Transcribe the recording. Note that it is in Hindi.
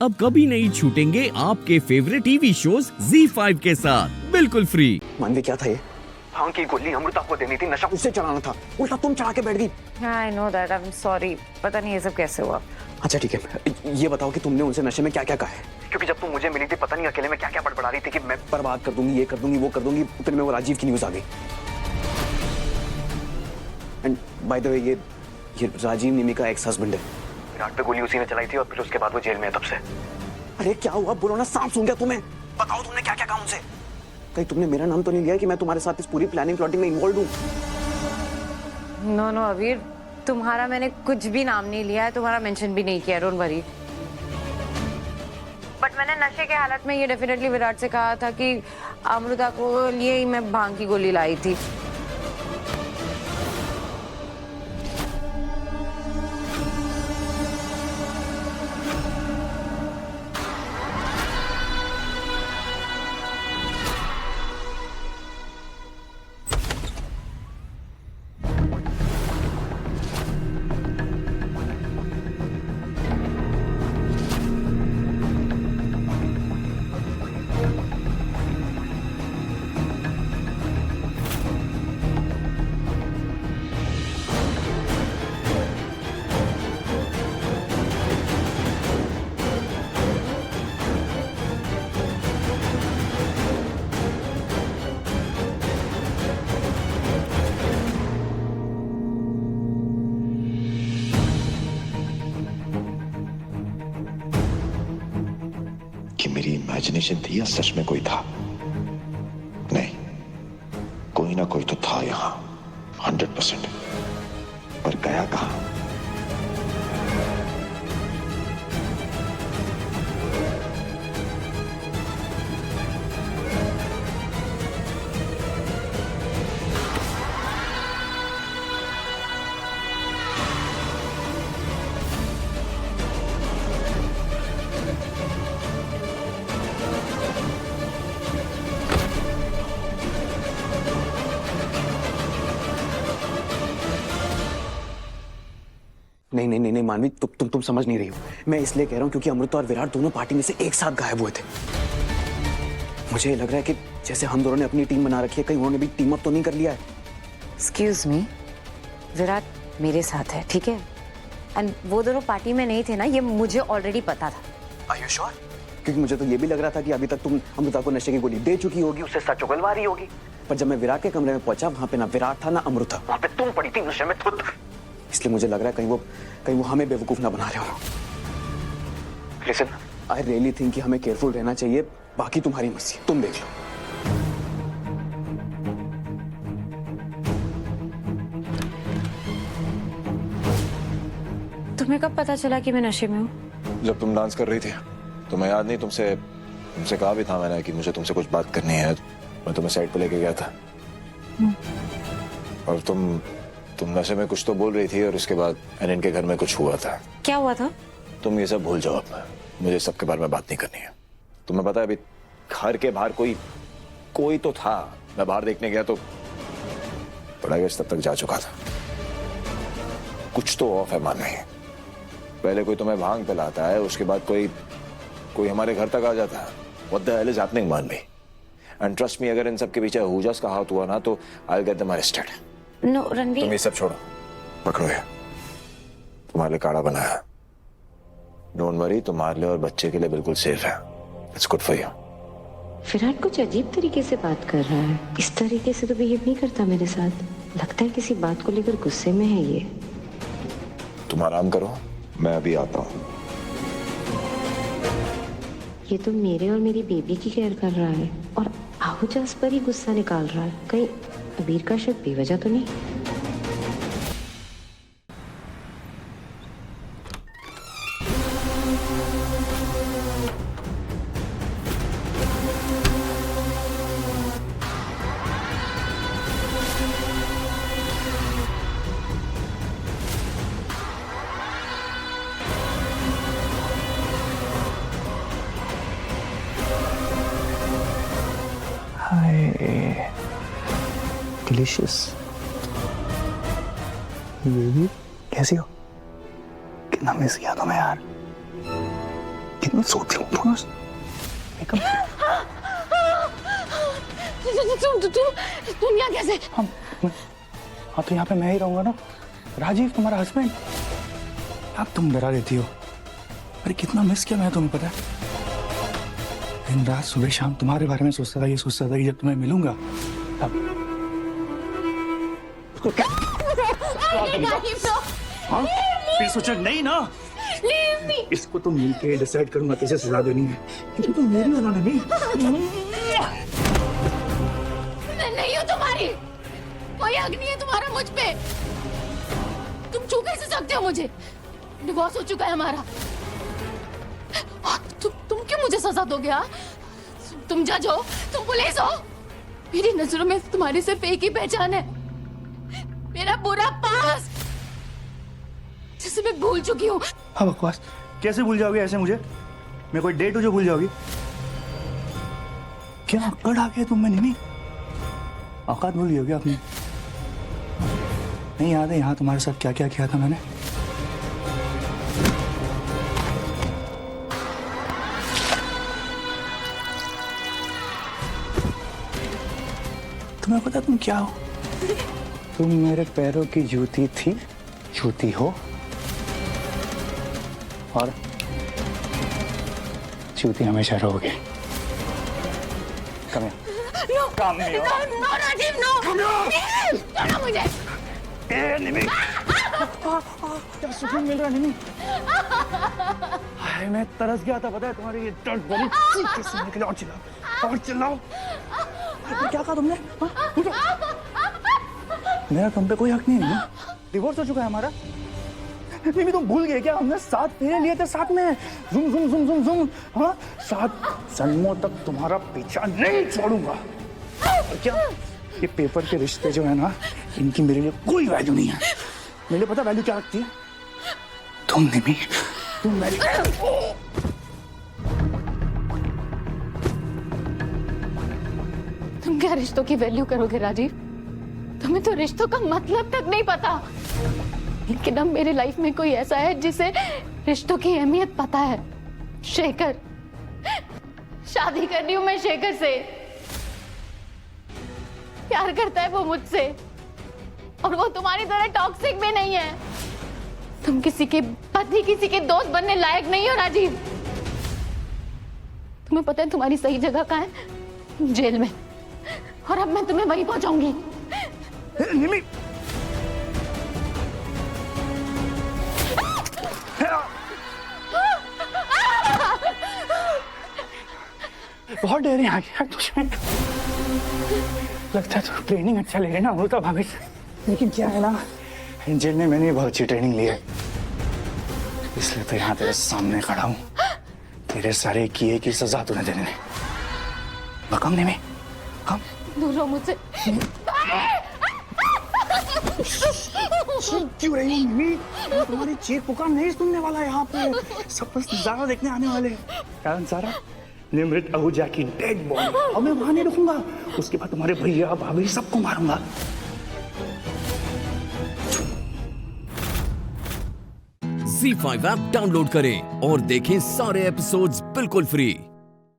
अब कभी नहीं छूटेंगे आपके फेवरेट टीवी शोज ZEE5 के साथ बिल्कुल फ्री। मानवी क्या था ये? भांग की गोली अमृता को देनी थी, नशा उससे चढ़ाना था, उल्टा तुम चढ़ा के बैठ गई। I know that, I am sorry. पता नहीं ये सब कैसे हुआ। अच्छा ठीक है, ये बताओ कि तुमने उनसे नशे में क्या क्या कहा है? क्योंकि जब तुम मुझे मिली थी पता नहीं अकेले में क्या क्या बड़बड़ा रही थी कि मैं बर्बाद कर दूंगी, ये कर दूंगी, वो कर दूंगी। उतने में वो राजीव की न्यूज आ गई। एंड बाय द वे ये राजीव निमी का एक्स हस्बैंड है। विराट पे गोली उसी ने चलाई थी और फिर उसके बाद वो जेल में है तब से। अरे क्या हुआ? बोलो ना, सांप सूंघ गया तुम्हें? बताओ तुमने क्या क्या कहा उनसे? कहीं तुमने मेरा नाम तो नहीं लिया कि मैं तुम्हारे साथ इस पूरी प्लानिंग प्लॉटिंग में इन्वॉल्व हूँ? नो नो अबीर, तुम्हारा मैंने कुछ भी नाम नहीं लिया है, तुम्हारा मेंशन भी नहीं किया, डोंट वरी। बट मैंने नशे के हालत में ये डेफिनेटली विराट से कहा था कि अमृता को लिए ही मैं भांग की गोली लाई थी। कि मेरी इमेजिनेशन थी या सच में कोई था? नहीं, कोई ना कोई तो था यहां 100%। पर गया कहां? नहीं मानवी, तुम समझ नहीं रही हो। मैं इसलिए कह रहा हूँ क्योंकि अमृता और विराट दोनों पार्टी में से एक साथ गायब हुए थे। मुझे लग रहा है कि जैसे हम दोनों ने अपनी टीम बना रखी है, कहीं उन्होंने भी टीम अप तो नहीं कर लिया है। एक्सक्यूज मी, विराट मेरे साथ है, ठीक है? एंड वो दोनों पार्टी में नहीं थे ना, ये मुझे ऑलरेडी पता था। Are you sure? क्योंकि मुझे तो ये भी लग रहा था कि अभी तक तुम अमृता को नशे की गोली दे चुकी होगी, उससे सच उगलवा रही होगी। पर जब मैं विराट के कमरे में पहुंचा, वहां पे ना विराट था ना अमृता, वहां पे तुम पड़ी थी नशे में खुद। इसलिए मुझे लग रहा है कहीं वो हमें बेवकूफ ना बना रहे हो। लिसन, आई रियली थिंक कि हमें केयरफुल रहना चाहिए। बाकी तुम्हारी मर्जी, तुम देख लो। तुम्हें कब पता चला कि मैं नशे में हूँ? जब तुम डांस कर रही थी, तुम्हें याद नहीं? तुमसे कहा भी था मैंने कि मुझे तुमसे कुछ बात करनी है। मैं तुम्हें साइड पे लेके गया था और तुम नशे में कुछ तो बोल रही थी और उसके बाद अनिल के घर में कुछ हुआ था। क्या हुआ था? तुम ये सब भूल जाओ अब, मुझे सबके बारे में बात नहीं करनी है। तुम्हें पता है अभी घर के बाहर कोई तो था। मैं बाहर देखने गया तो बड़ा तब तक जा चुका था। कुछ तो ऑफ है मानवी। पहले कोई तुम्हें भांग पिलाता है, उसके बाद कोई हमारे घर तक आ जाता है। What the hell is happening मानवी? And trust me, अगर इन सब के पीछे हुजस का हाथ हुआ ना तो I'll get them arrested। No Ranveer, तुम ये सब छोड़ो, पकड़ो ये, तुम्हारे लिए काढ़ा बनाया। डोंट वरी, तुम्हारे लिए और बच्चे के लिए बिल्कुल सेफ है। It's good for you. Virat कुछ अजीब तरीके से बात कर रहा है। इस तरीके से तो बिहेव नहीं करता मेरे साथ। लगता है किसी बात को लेकर गुस्से में है ये। तुम आराम करो, मैं अभी आता हूँ। ये तो मेरे और मेरी बेबी की केयर कर रहा है और आहूजास पर ही गुस्सा निकाल रहा है। कहीं अबीर का शक बेवजह तो नहीं? डिलीशियस। बेबी कैसी हो? कितना मिस किया तुम्हें यार, कितनी सोती हूँ तुम यहाँ कैसे? हाँ तो यहाँ पे मैं ही रहूंगा ना। राजीव तुम्हारा हस्बैंड। अब तुम डरा देती हो। अरे कितना मिस किया मैं, तुम्हें पता है? दिन रात सुबह शाम तुम्हारे बारे में सोचता था, ये सोचता था कि जब तुम्हें मिलूंगा तब उसको क्या हाँ? फिर सोचा नहीं ना, इसको तो मिलके डिसाइड करूंगा कैसे सजा देनी है, क्योंकि तुम मेरी हो ना। नहीं हो तुम्हारी, कोई हक नहीं है तुम्हारा मुझ पे। तुम छू कैसे सकते हो मुझे? डिवोर्स हो चुका है हमारा। तुम क्यों मुझे सजा दोगे? तुम जज हो, तुम पुलिस हो। मेरी नजरों में तुम्हारी सिर्फ एक ही पहचान है, मेरा बुरा पास जिसे मैं भूल चुकी हूँ। हाँ बकवास, कैसे भूल जाओगे ऐसे मुझे? मैं कोई डेट हो जो भूल जाओगी? क्या अक्कड़ आ गया तुम में? नहीं औकात भूल गई अपनी? नहीं याद है यहाँ तुम्हारे साथ क्या क्या किया था मैंने? तुम्हें पता तुम क्या हो? तुम मेरे पैरों की जूती थी, जूती हो, और जूती हमेशा रहोगे। कम नो राजीव, नो। छोड़ो मुझे। क्या सुकून मिल रहा है निमी? हाय मैं तरस गया था, पता है तुम्हारी ये डर्ट भरी चीख के सुनने के लिए। और चिल्लाओ और चिल्लाओ। क्या कहा तुमने? मेरा तुम पे कोई हक नहीं है ना? डिवोर्स हो चुका है हमारा। निमी तुम भूल गए क्या? हमने 7 फेरे लिए थे साथ में, जुम जुम जुम जुम जुम। हाँ 7 जन्मों तक तुम्हारा पीछा नहीं छोड़ूंगा। और क्या ये पेपर के रिश्ते जो है ना, इनकी मेरे लिए कोई वैल्यू नहीं है। मेरे लिए पता वैल्यू क्या रखती है? तुम निमी, तुम मेरी। तुम क्या रिश्तों की वैल्यू करोगे राजीव? तुम्हें तो रिश्तों का मतलब तक नहीं पता। लेकिन अब मेरी लाइफ में कोई ऐसा है जिसे रिश्तों की अहमियत पता है। शेखर। शादी कर रही हूं मैं शेखर से। प्यार करता है वो मुझसे, और वो तुम्हारी तरह टॉक्सिक भी नहीं है। तुम किसी के पति, किसी के दोस्त बनने लायक नहीं हो राजीव। तुम्हें पता है तुम्हारी सही जगह कहाँ है? जेल में। और अब मैं तुम्हें वहीं पहुंचाऊंगी। निमी बहुत देर आ गया तुझे। लगता है तो ट्रेनिंग अच्छा ले रहे ना अमृता भाभी से। लेकिन क्या है ना, जेल में मैंने बहुत अच्छी ट्रेनिंग ली है, इसलिए तो यहाँ तेरे सामने खड़ा हूँ। तेरे सारे किए की सजा तूने देने। कम नहीं में कम दूर रहो मुझसे। क्यों रही निमी? तुम्हारी चीख पुकार नहीं सुनने वाला यहाँ पे। सब बस नजारा देखने आने वाले। कारण सारा निमृत आहूजा की डेड बॉडी, और मैं वहां नहीं रुकूंगा। उसके बाद तुम्हारे भैया भाभी सबको मारूंगा। Z5 ऐप डाउनलोड करें और देखें सारे एपिसोड्स बिल्कुल फ्री।